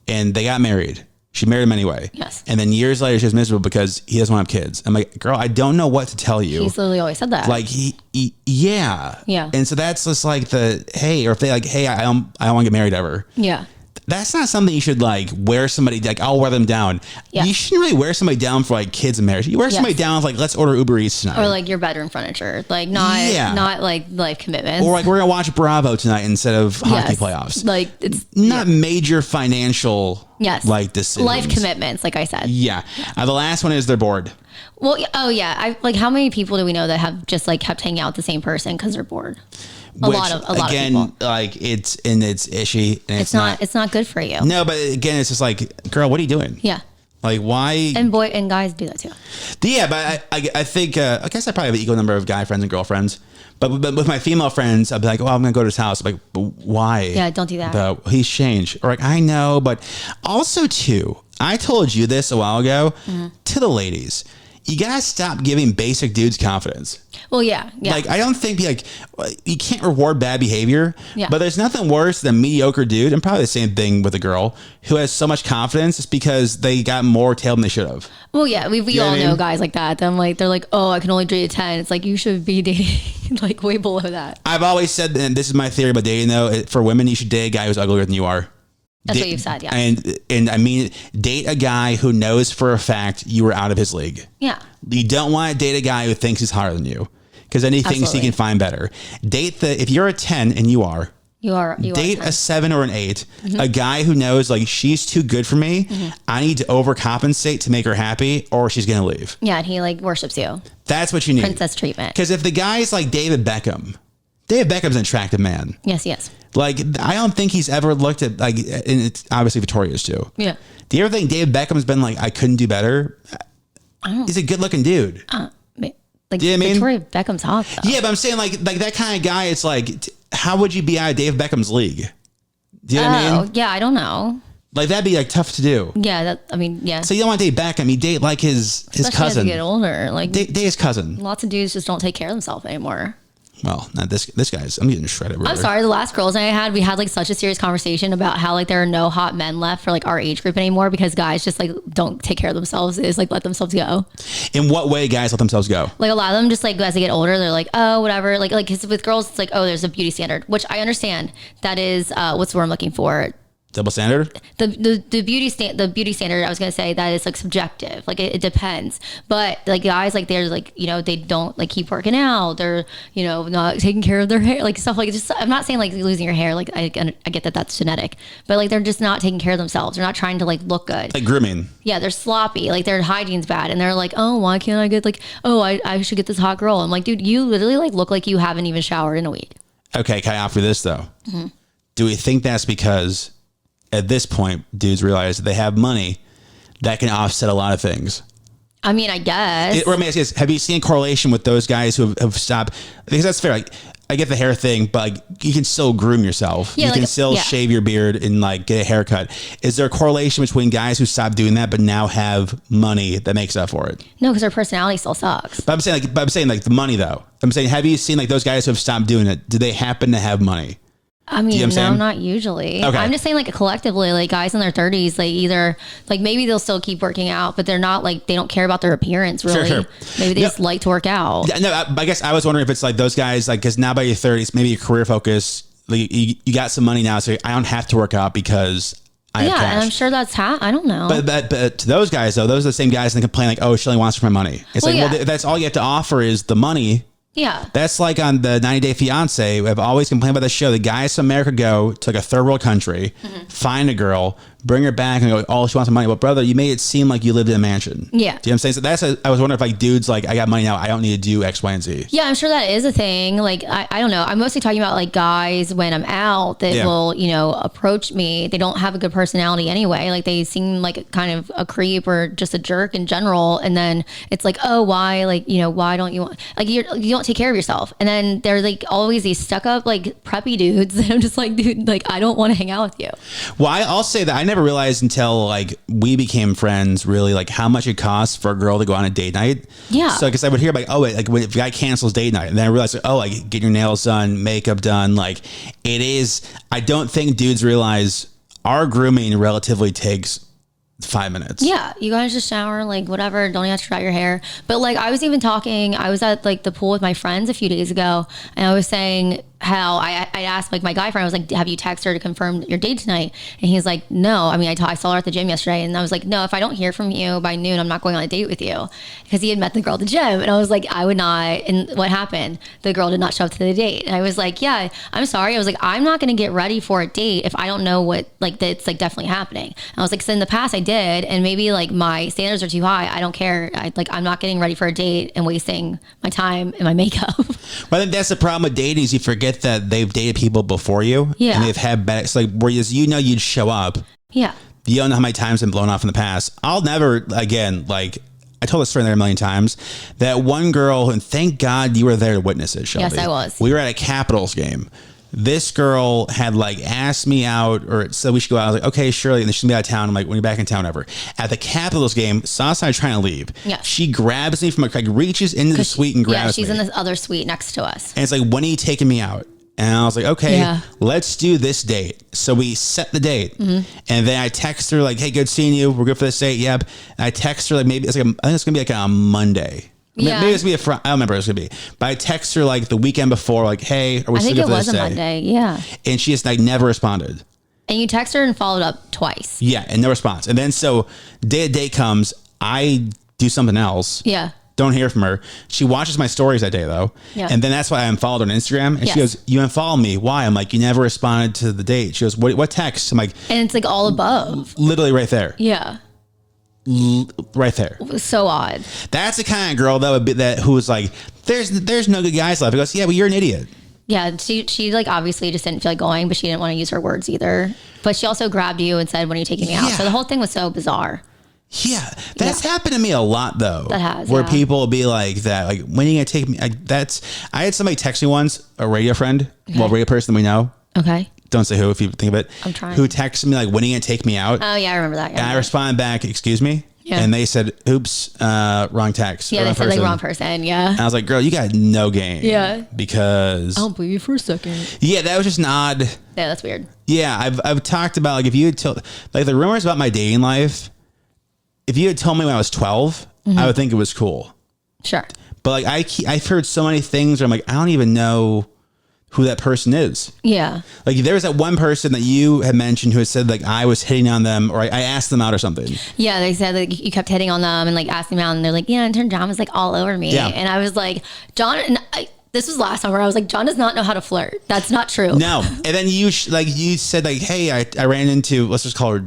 And they got married. She married him anyway. Yes. And then years later, she was miserable because he doesn't want to have kids. I'm like, girl, I don't know what to tell you. He's literally always said that. Like yeah. And so that's just like hey, or if they like, hey, I don't want to get married ever. Yeah. That's not something you should like wear somebody, like I'll wear them down. Yeah. You shouldn't really wear somebody down for like kids and marriage. You wear somebody down with like, let's order Uber Eats tonight. Or like your bedroom furniture. Like not like life commitments. Or like we're going to watch Bravo tonight instead of hockey playoffs. Like it's not major financial like decisions. Life commitments, like I said. Yeah. The last one is they're bored. Well, I like how many people do we know that have just like kept hanging out with the same person because they're bored? A lot of people. Like it's ishy. And it's not good for you. No, but again, it's just like, girl, what are you doing? Yeah. Like why? And guys do that too. Yeah, but I think I guess I probably have an equal number of guy friends and girlfriends. But with my female friends, I'd be like, oh, I'm gonna go to his house. I'm like, but why? Yeah, don't do that. But he's changed. Or like, I know, but also too, I told you this a while ago to the ladies. You gotta stop giving basic dudes confidence. Well, yeah. Like, I don't think you can't reward bad behavior, but there's nothing worse than a mediocre dude, and probably the same thing with a girl who has so much confidence just because they got more tail than they should have. Well, yeah, we all know guys like that. They're like, oh, I can only date a 10. It's like, you should be dating like way below that. I've always said, and this is my theory about dating though, for women, you should date a guy who's uglier than you are. That's what you've said, yeah. And I mean, date a guy who knows for a fact you were out of his league. Yeah. You don't want to date a guy who thinks he's hotter than you because then he thinks he can find better. If you're a 10 and you are date a 7 or an 8, a guy who knows like she's too good for me. I need to overcompensate to make her happy or she's going to leave. Yeah. And he like worships you. That's what you need. Princess treatment. Because if the guy's like David Beckham's an attractive man. Yes. Like, I don't think he's ever looked at, like, and it's obviously Victoria's too. Yeah. Do you ever think David Beckham's been like, I couldn't do better? He's a good looking dude. Like, do you know what I mean? Victoria Beckham's hot though. Yeah, but I'm saying like that kind of guy, it's like, how would you be out of David Beckham's league? Do you know what I mean? Yeah, I don't know. Like, that'd be like tough to do. Yeah, yeah. So you don't want to date Beckham, you date like his cousin. As you get older. Like, date his cousin. Lots of dudes just don't take care of themselves anymore. Well, not this guy's. I'm getting shredded. I'm sorry. The last girls night we had like such a serious conversation about how like there are no hot men left for like our age group anymore because guys just like don't take care of themselves. Is like let themselves go. In what way guys let themselves go? Like a lot of them just like as they get older, they're like, oh, whatever. Like cause with girls, it's like, oh, there's a beauty standard, which I understand. That is what's the word I'm looking for. Double standard? The beauty standard, I was going to say that is like subjective. Like it depends. But like guys, like they're like, you know, they don't like keep working out. They're, you know, not taking care of their hair, like stuff like just, I'm not saying like losing your hair. Like I get that that's genetic, but like they're just not taking care of themselves. They're not trying to like look good. Like grooming. Yeah. They're sloppy. Like their hygiene's bad. And they're like, oh, why can't I get like, oh, I should get this hot girl. I'm like, dude, you literally like look like you haven't even showered in a week. Okay. Can I offer this though? Mm-hmm. Do we think that's because at this point, dudes realize that they have money that can offset a lot of things? I mean, I guess. Or let me ask you this. Have you seen a correlation with those guys who have stopped? Because that's fair. Like, I get the hair thing, but like, you can still groom yourself. Yeah, you can still shave your beard and like get a haircut. Is there a correlation between guys who stopped doing that but now have money that makes up for it? No, because their personality still sucks. But I'm saying like the money though. I'm saying, have you seen like those guys who have stopped doing it? Do they happen to have money? I mean, you know no, not usually. Okay. I'm just saying like collectively, like guys in their 30s, like either like maybe they'll still keep working out, but they're not like, they don't care about their appearance really. Sure. Maybe they just like to work out. No, I guess I was wondering if it's like those guys, like, cause now by your 30s, maybe your career focus, like you got some money now. So I don't have to work out because I have cash. And I'm sure that's I don't know. But to those guys though, those are the same guys that complain like, oh, she only wants for my money. It's well, that's all you have to offer is the money. Yeah. That's like on the 90 Day Fiance. I've always complained about the show. The guys from America go to like a third world country, find a girl, bring her back and go, oh, she wants some money. Well, brother, you made it seem like you lived in a mansion. Yeah. Do you know what I'm saying? So I was wondering if like dudes like, I got money now, I don't need to do X, Y, and Z. Yeah, I'm sure that is a thing. Like, I don't know. I'm mostly talking about like guys when I'm out that will, you know, approach me. They don't have a good personality anyway. Like they seem like kind of a creep or just a jerk in general. And then it's like, oh, why? Like, you know, why don't you want, like you don't take care of yourself. And then there's like always these stuck up like preppy dudes that I'm just like, dude, like I don't want to hang out with you. Well, I'll say that I never realized until like we became friends really like how much it costs for a girl to go on a date night. Yeah. So because I would hear like, oh, like when a guy cancels date night, and then I realized like, oh, like get your nails done, makeup done. Like it is, I don't think dudes realize our grooming relatively takes 5 minutes. Yeah, you guys just shower, like whatever. Don't even have to dry your hair. But like I was even talking, I was at like the pool with my friends a few days ago, and I was saying how I asked like my guy friend, I was like, have you texted her to confirm your date tonight? And he's like, no. I mean, I saw her at the gym yesterday, and I was like, no, if I don't hear from you by noon, I'm not going on a date with you, because he had met the girl at the gym, and I was like, I would not. And what happened? The girl did not show up to the date, and I was like, yeah, I'm sorry. I was like, I'm not going to get ready for a date if I don't know what like that's like definitely happening. And I was like, so in the past I did, and maybe like my standards are too high. I don't care. I'm not getting ready for a date and wasting my time and my makeup. Well, I think that's the problem with dating is you forget that they've dated people before you. Yeah. And they've had bad, it's like, whereas you'd show up. Yeah. You don't know how many times I've been blown off in the past. I'll never, again, like, I told this story there a million times. That one girl, and thank God you were there to witness it, Shelby. Yes, I was. We were at a Capitals game. This girl had like asked me out or said we should go out. I was like, okay, surely. And then she's gonna be out of town. I'm like, when you're back in town, whatever. At the Capitals game, Sauce and I are trying to leave. Yeah. She grabs me from like reaches into the suite and grabs me. Yeah, she's in this other suite next to us. And it's like, when are you taking me out? And I was like, okay, let's do this date. So we set the date. And then I text her like, hey, good seeing you. We're good for this date. Yep. And I text her like, maybe it's like, I think it's going to be like on Monday. Yeah. Maybe it's going to be a Friday. I don't remember what it's going to be. But I text her like the weekend before, like, hey, are we still good for this day? I think it was a Monday. Yeah. And she just like never responded. And you text her and followed up twice. Yeah. And no response. And then so day comes, I do something else. Yeah. Don't hear from her. She watches my stories that day though. Yeah. And then that's why I unfollowed her on Instagram. And she goes, you unfollowed me. Why? I'm like, you never responded to the date. She goes, what text? I'm like, and it's like all above. Literally right there. Yeah. Right there. It was so odd. That's the kind of girl that would be who was like, there's no good guys left. He goes, yeah, well, you're an idiot. Yeah, she like obviously just didn't feel like going, but she didn't want to use her words either. But she also grabbed you and said, when are you taking me out? So the whole thing was so bizarre. Yeah, that's happened to me a lot though. That has, where people will be like that, like, when are you gonna take me? I had somebody text me once, a radio friend, radio person we know. Okay. Don't say who if you think of it. I'm trying. Who texted me like, when are you gonna take me out? Oh yeah, I remember that. And I responded back, excuse me. Yeah. And they said, oops, wrong text. Yeah, they said like wrong person. Yeah. And I was like, girl, you got no game. Yeah. Because I don't believe you for a second. Yeah, that was just an odd. Yeah, that's weird. Yeah, I've talked about like if you had told like the rumors about my dating life. If you had told me when I was 12, I would think it was cool. Sure. But like I've heard so many things where I'm like, I don't even know who that person is. Yeah. Like there was that one person that you had mentioned who had said like I was hitting on them or I asked them out or something. Yeah, they said like you kept hitting on them and like asking them out and they're like, yeah, Intern John was like all over me. Yeah. And I was like, John, this was last summer. I was like, John does not know how to flirt. That's not true. No. And then you said like, hey, I ran into, let's just call her,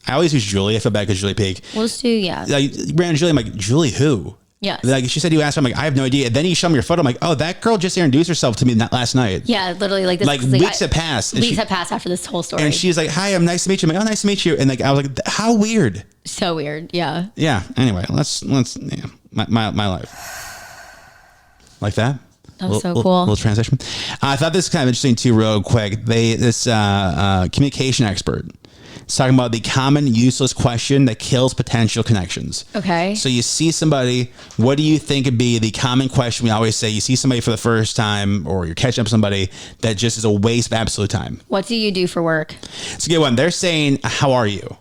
I always use Julie. I feel bad because Julie Peak. Well, it's too, yeah. Like ran into Julie. I'm like, Julie who? Yeah. Like she said you asked her. I'm like, I have no idea. And then you show me your photo. I'm like, oh, that girl just introduced herself to me last night. Yeah, literally like this. Like weeks have passed. Weeks have passed after this whole story. And she's like, hi, I'm nice to meet you. I'm like, oh, nice to meet you. And like, I was like, how weird. So weird. Yeah. Yeah. Anyway, let's my life. Like that. That was so cool. Little transition. I thought this was kind of interesting too, real quick. This communication expert. It's talking about the common useless question that kills potential connections. Okay. So you see somebody, what do you think would be the common question we always say? You see somebody for the first time or you're catching up with somebody that just is a waste of absolute time. What do you do for work? It's a good one. They're saying, how are you?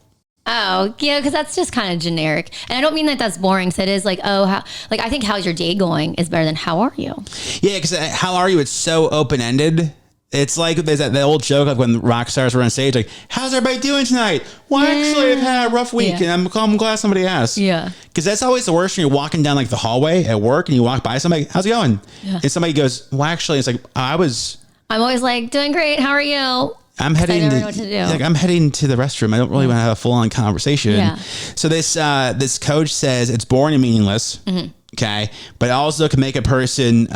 Oh, yeah, because that's just kind of generic. And I don't mean that that's boring. So it is like, oh, I think how's your day going is better than how are you? Yeah, because how are you? It's so open-ended. It's like there's that old joke of when rock stars were on stage, like, how's everybody doing tonight? Well, actually, I've had a rough week, and I'm glad somebody asked. Yeah. Because that's always the worst when you're walking down like the hallway at work and you walk by somebody, how's it going? Yeah. And somebody goes, well, actually, it's like, I'm always like, doing great. How are you? I'm heading I'm heading to the restroom. I don't really want to have a full on conversation. Yeah. So this coach says it's boring and meaningless. Mm-hmm. Okay. But it also can make a person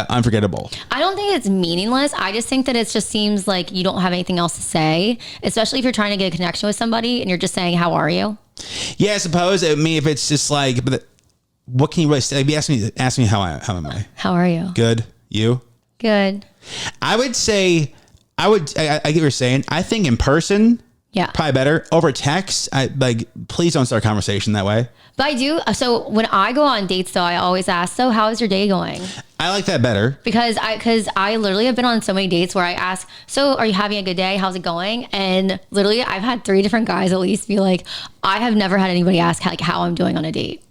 unforgettable. I don't think it's meaningless. I just think that it just seems like you don't have anything else to say, especially if you're trying to get a connection with somebody and you're just saying, how are you? Yeah, I suppose. I mean, if it's just like, what can you really say? Like, ask me how am I? How are you? Good. You? Good. I would say, I get what you're saying. I think in person, Yeah. Probably better. Over text, please don't start a conversation that way. But I do. So when I go on dates, though, I always ask, so how is your day going? I like that better. Because I literally have been on so many dates where I ask, so are you having a good day? How's it going? And literally I've had 3 different guys at least be like, I have never had anybody ask like how I'm doing on a date.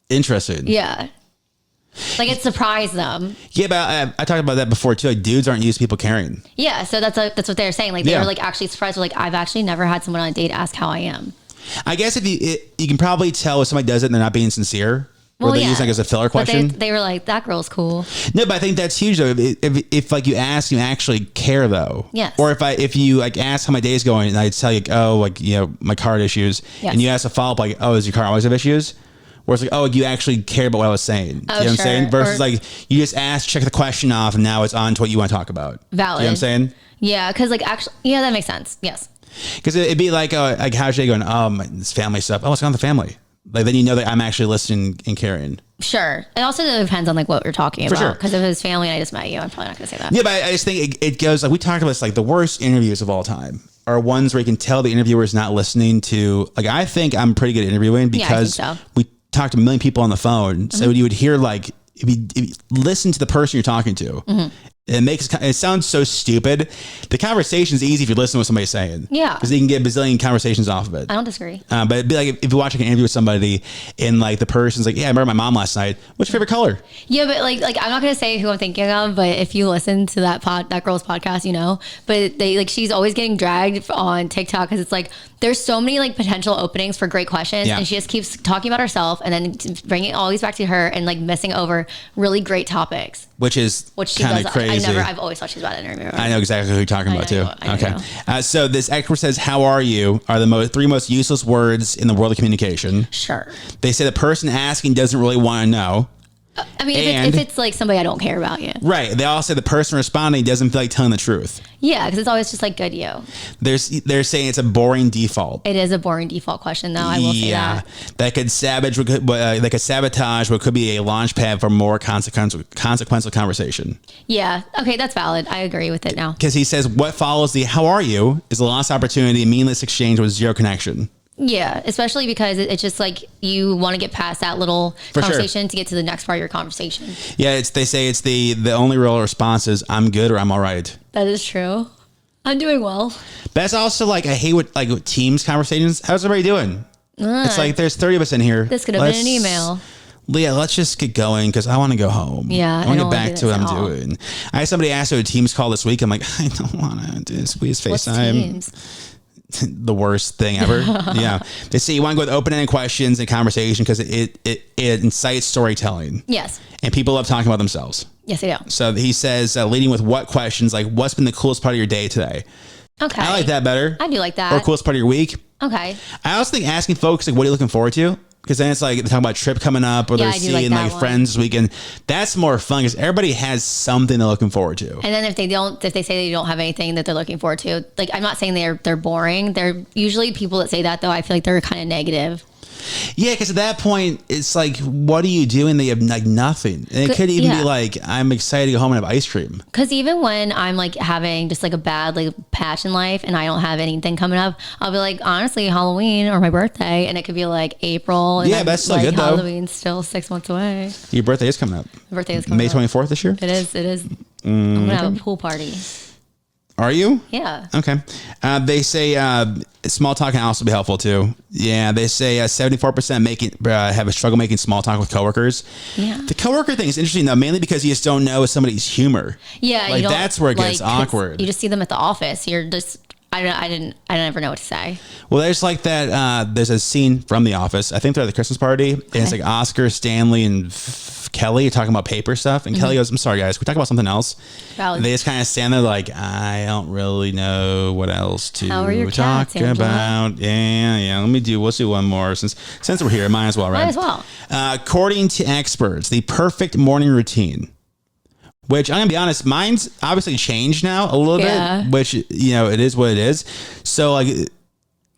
Interesting. Yeah. Like it surprised them. Yeah, but I talked about that before too. Like dudes aren't used to people caring. Yeah, so that's what they're saying. Like they were like actually surprised. Like I've actually never had someone on a date ask how I am. I guess if you can probably tell if somebody does it and they're not being sincere. Or they use like as a filler question. They were like, that girl's cool. No, but I think that's huge though. If like you ask, you actually care though. Yes. Or if you like ask how my day's going and I tell you, oh, like, you know, my car had issues. Yes. And you ask a follow up like, oh, does your car always have issues? Where it's like, oh, you actually care about what I was saying. You know what I'm saying? Versus like you just ask, check the question off, and now it's on to what you want to talk about. Valid. You know what I'm saying? Yeah, because like actually, yeah, that makes sense. Yes. Because it'd be like how's your day going? Oh, this family stuff. Oh, what's going on with the family? Like then you know that I'm actually listening and caring. Sure. It also depends on like what you're talking about. Because if it was family and I just met you, I'm probably not going to say that. Yeah, but I just think it goes like we talked about this, like the worst interviews of all time are ones where you can tell the interviewer is not listening to. Like I think I'm pretty good at interviewing because we talked to a million people on the phone. So you would hear like if you listen to the person you're talking to. It sounds so stupid. The conversation is easy if you listen to what somebody's saying. Yeah. Because you can get a bazillion conversations off of it. I don't disagree. But it'd be like if you watch like an interview with somebody and like the person's like, yeah, I remember my mom last night. What's your favorite color? Yeah, but like I'm not gonna say who I'm thinking of, but if you listen to that girl's podcast, you know. But they like she's always getting dragged on TikTok because it's like there's so many like potential openings for great questions, and she just keeps talking about herself and then bringing it always back to her and like missing over really great topics. Which kind of crazy. I've always thought she's about to interview. I know exactly who you're talking about too. Okay. So this expert says, how are you? Are the 3 most useless words in the world of communication. Sure. They say the person asking doesn't really want to know. I mean, if it's like somebody I don't care about, yeah. Right. They all say the person responding doesn't feel like telling the truth. Yeah, because it's always just like, good you. They're saying it's a boring default. It is a boring default question, though. I will say that. That could sabotage what could be a launch pad for more consequential conversation. Yeah. Okay, that's valid. I agree with it now. Because he says what follows the how are you is a lost opportunity, meaningless exchange with zero connection. Yeah, especially because it's just like you want to get past that little conversation to get to the next part of your conversation. Yeah, they say it's the only real response is I'm good or I'm all right. That is true. I'm doing well. That's also like I hate with Teams conversations. How's everybody doing? It's like there's 30 of us in here. This could have been an email. Leah, let's just get going because I want to go home. Yeah, I want to get back to what I'm doing. I had somebody ask me a Teams call this week. I'm like, I don't want to do squeeze FaceTime. What's Teams? The worst thing ever. Yeah. They say you want to go with open-ended questions and conversation because it incites storytelling. Yes. And people love talking about themselves. Yes, they do. So he says, leading with what questions, like what's been the coolest part of your day today? Okay. I like that better. I do like that. Or coolest part of your week. Okay. I also think asking folks, like, what are you looking forward to? Because then it's like they're talking about a trip coming up or they're seeing like friends this weekend. That's more fun because everybody has something they're looking forward to. And then if they say they don't have anything that they're looking forward to, like I'm not saying they're boring. They're usually people that say that though. I feel like they're kind of negative. Yeah, because at that point, it's like, what are you doing? They have like nothing. And it could even be like, I'm excited to go home and have ice cream. Because even when I'm like having just like a bad like patch in life and I don't have anything coming up, I'll be like, honestly, Halloween or my birthday. And it could be like April. And that's still like, good though. Halloween's still 6 months away. Your birthday is coming up. My birthday is coming May 24th this year? It is. I'm going to have a pool party. Are you? Yeah. Okay. They say small talk can also be helpful too. Yeah, they say 74% have a struggle making small talk with coworkers. Yeah. The coworker thing is interesting though, mainly because you just don't know somebody's humor. Yeah, like that's where it gets awkward. You just see them at the office. You're just I never know what to say. Well, there's like that. There's a scene from The Office. I think they're at the Christmas party, and it's like Oscar, Stanley, and Kelly are talking about paper stuff. And Kelly goes, "I'm sorry, guys. Can we talk about something else?" And they just kind of stand there like, "I don't really know what else to talk about." Yeah. We'll do one more since we're here. Might as well, right? Might as well. According to experts, the perfect morning routine. Which I'm gonna be honest, mine's obviously changed now a little bit, which it is what it is. So like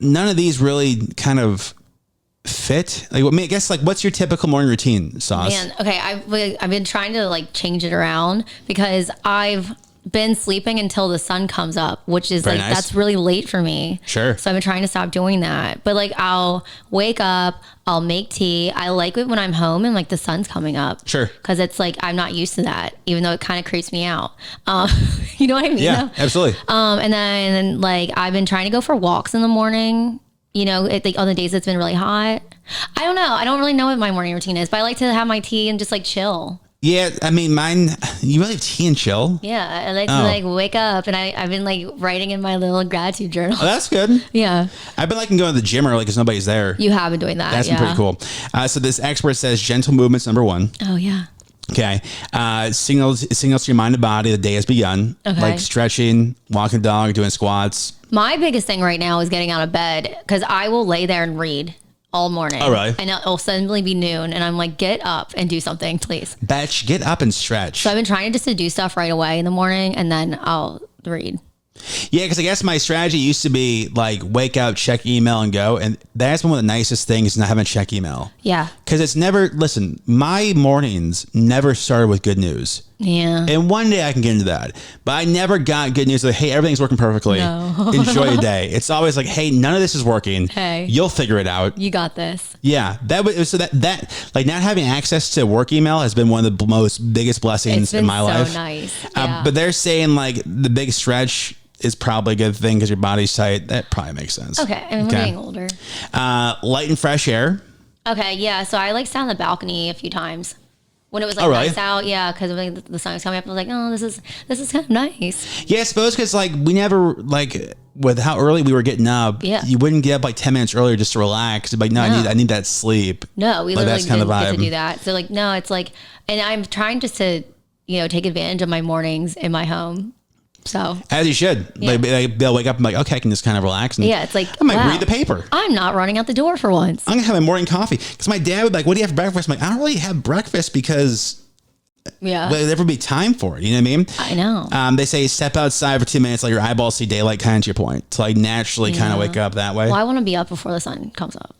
none of these really kind of fit. Like I guess like what's your typical morning routine, Sauce? Man, okay, I've been trying to like change it around because I've been sleeping until the sun comes up, which is Very like, nice. that's really late for me. Sure. So I've been trying to stop doing that. But like, I'll wake up, I'll make tea. I like it when I'm home and like the sun's coming up. Sure. Cause it's like, I'm not used to that, even though it kind of creeps me out. You know what I mean? Yeah, absolutely. And then like, I've been trying to go for walks in the morning, you know, like on the days it's been really hot. I don't know. I don't really know what my morning routine is, but I like to have my tea and just like chill. Yeah, I mean, mine, you really have tea and chill? Yeah, I like to like wake up, and I've been like writing in my little gratitude journal. Oh, that's good. Yeah. I've been liking going to the gym early because nobody's there. You have been doing that. That's been pretty cool. So this expert says gentle movements, number one. Oh, yeah. Okay. Signals to your mind and body the day has begun. Okay. Like stretching, walking the dog, doing squats. My biggest thing right now is getting out of bed because I will lay there and read all morning. Oh, really? And it'll suddenly be noon, and I'm like, get up and do something, please. Batch, get up and stretch. So I've been trying just to do stuff right away in the morning, and then I'll read. Yeah, because I guess my strategy used to be like wake up, check email, and go. And that's one of the nicest things, not having to check email. Yeah. Because it's never, listen, my mornings never started with good news. Yeah. And one day I can get into that. But I never got good news like, hey, everything's working perfectly. No. Enjoy your day. It's always like, hey, none of this is working. Hey. You'll figure it out. You got this. Yeah. So that like not having access to work email has been one of the most biggest blessings in my life. It's been so nice. Yeah. But they're saying like the big stretch is probably a good thing because your body's tight. That probably makes sense. Okay. And we're getting older. Light and fresh air. Okay. Yeah. So I like sat on the balcony a few times when it was like Oh, really? nice out. Yeah. Because when the sun was coming up, I was like, oh, this is kind of nice. Yeah, I suppose because like we never like with how early we were getting up. Yeah. You wouldn't get up like 10 minutes earlier just to relax. Like, no, I need that sleep. No, we like, literally that's kind didn't of the get vibe. to do that. So like, no, it's like, and I'm trying just to, you know, take advantage of my mornings in my home. So As you should. Yeah. Like they'll wake up and be like, okay, I can just kind of relax. And yeah, it's like, I might wow, read the paper. I'm not running out the door for once. I'm gonna have my morning coffee because my dad would be like, what do you have for breakfast? I'm like, I don't really have breakfast because Yeah. there'll never be time for it. You know what I mean? I know. They say step outside for 2 minutes, let your eyeballs see daylight, kind of to your point, to like naturally kind of wake up that way. Well, I want to be up before the sun comes up.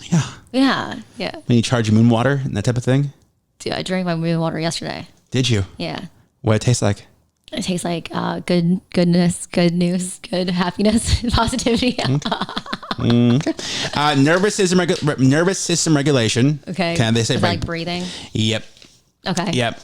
Yeah. Yeah. Yeah. When you charge your moon water and that type of thing. Dude, I drank my moon water yesterday. Did you? Yeah. What it tastes like? It tastes like goodness, good news, good happiness, positivity. Nervous system regulation. Okay. They say Is that like breathing? Yep. Okay. Yep.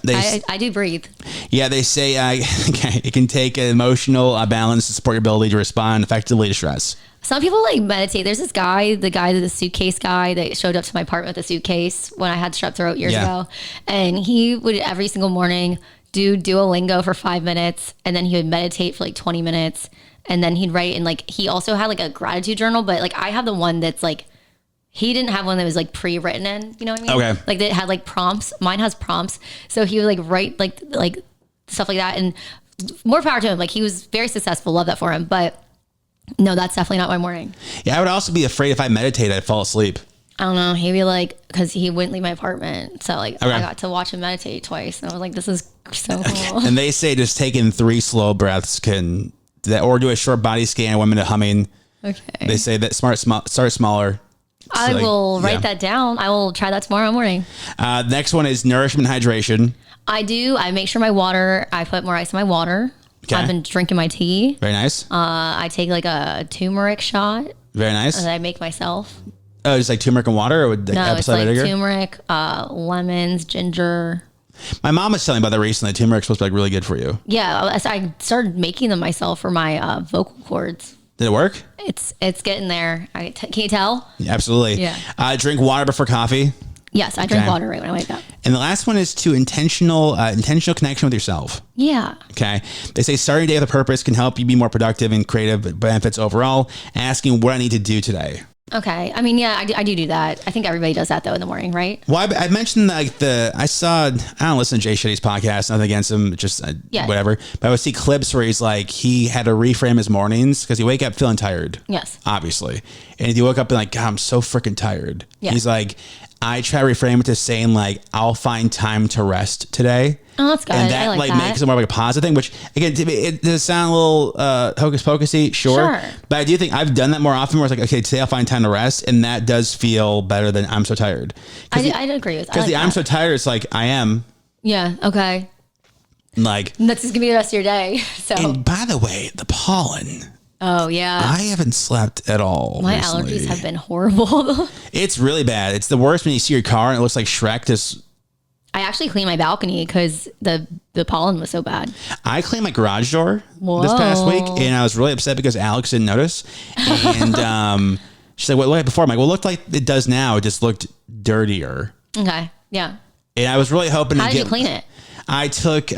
I do breathe. Yeah, they say it can take an emotional balance to support your ability to respond effectively to stress. Some people like meditate. There's this guy, the suitcase guy that showed up to my apartment with a suitcase when I had strep throat years ago. And he would every single morning do Duolingo for 5 minutes, and then he would meditate for like 20 minutes, and then he'd write. And like he also had like a gratitude journal, but like I have the one that's like, he didn't have one that was like pre-written in, you know what I mean? Okay. Like that had like prompts. Mine has prompts. So he would like write like stuff like that, and more power to him. Like he was very successful. Love that for him. But no, that's definitely not my morning. Yeah, I would also be afraid if I meditate, I'd fall asleep. I don't know. He'd be like, because he wouldn't leave my apartment. So like Okay. I got to watch him meditate twice. And I was like, this is so cool. And they say just taking 3 slow breaths or do a short body scan, 1 minute humming. Okay. They say that start smaller. I will write that down. I will try that tomorrow morning. Next one is nourishment hydration. I make sure I put more ice in my water. Okay. I've been drinking my tea. Very nice. I take like a turmeric shot Very nice. that I make myself. Oh, just like turmeric and water, or with like No, apple it's cider like vinegar? turmeric, lemons, ginger. My mom was telling me about that recently. Turmeric's supposed to be like really good for you. Yeah, I started making them myself for my vocal cords. Did it work? It's getting there. Can you tell? Yeah, absolutely. Yeah. Drink water before coffee. Yes, I drink Okay. water right when I wake up. And the last one is to intentional connection with yourself. Yeah. Okay. They say starting your day with a purpose can help you be more productive and creative benefits overall. Asking what I need to do today. Okay. I mean, yeah, I do that. I think everybody does that though in the morning, right? Well, I mentioned like I don't listen to Jay Shetty's podcast, nothing against him, just whatever. But I would see clips where he's like, he had to reframe his mornings because he wake up feeling tired. Yes. Obviously. And if you woke up and like, God, I'm so freaking tired. Yeah. He's like, I try to reframe it to saying like, I'll find time to rest today. Oh, that's good. And that I like that. makes it more like a positive thing, which again, to me, it does sound a little hocus pocusy, sure. But I do think I've done that more often where it's like, okay, today I'll find time to rest. And that does feel better than I'm so tired. I'd agree with that. Because I'm so tired, it's like I am. Yeah. Okay. Like that's just gonna be the rest of your day. So, and by the way, the pollen. Oh yeah, I haven't slept at all. My recently. allergies have been horrible. It's really bad. It's the worst when you see your car and it looks like Shrek. I actually cleaned my balcony because the pollen was so bad. I cleaned my garage door this past week, and I was really upset because Alex didn't notice. And she's like, "What looked like before?" I'm like, "Well, it looked like it does now. It just looked dirtier." Okay, yeah. And I was really hoping How did you clean it? I took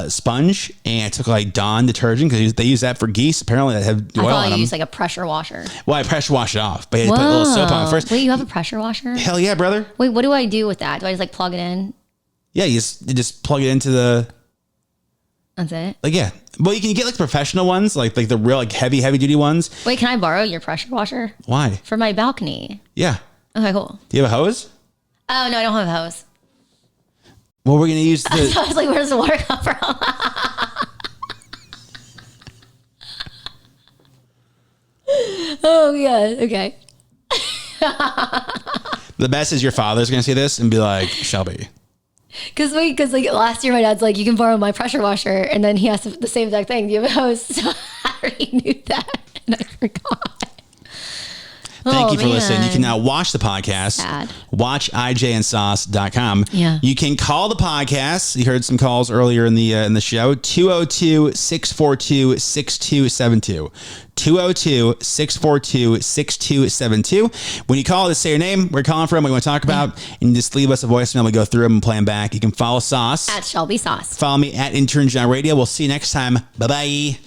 sponge and I took like Dawn detergent because they use that for geese apparently that have oil on them. You use like a pressure washer. Well, I pressure wash it off, but I put a little soap on it first. Wait, you have a pressure washer? Hell yeah, brother. Wait, what do I do with that? Do I just like plug it in? Yeah, you just plug it into the. That's it. Like yeah, well you can get like professional ones, like the real like heavy duty ones. Wait, can I borrow your pressure washer? Why? For my balcony. Yeah. Okay, cool. Do you have a hose? Oh no, I don't have a hose. Well, we're gonna use the. I was like, where does the water come from? Oh yeah, okay. The best is your father's gonna see this and be like, Shelby. Because like last year my dad's like, you can borrow my pressure washer, and then he asked the same exact thing. Do you have a hose? So I already knew that, and I forgot. Thank you for listening. You can now watch the podcast. Sad. Watch IJandsauce.com. Yeah. You can call the podcast. You heard some calls earlier in the show. 202-642-6272. 202-642-6272. When you call, just say your name, where you're calling from, what you want to talk about, and just leave us a voicemail. We go through them and play them back. You can follow Sauce At Shelby Sauce. Follow me at Intern John Radio. We'll see you next time. Bye-bye.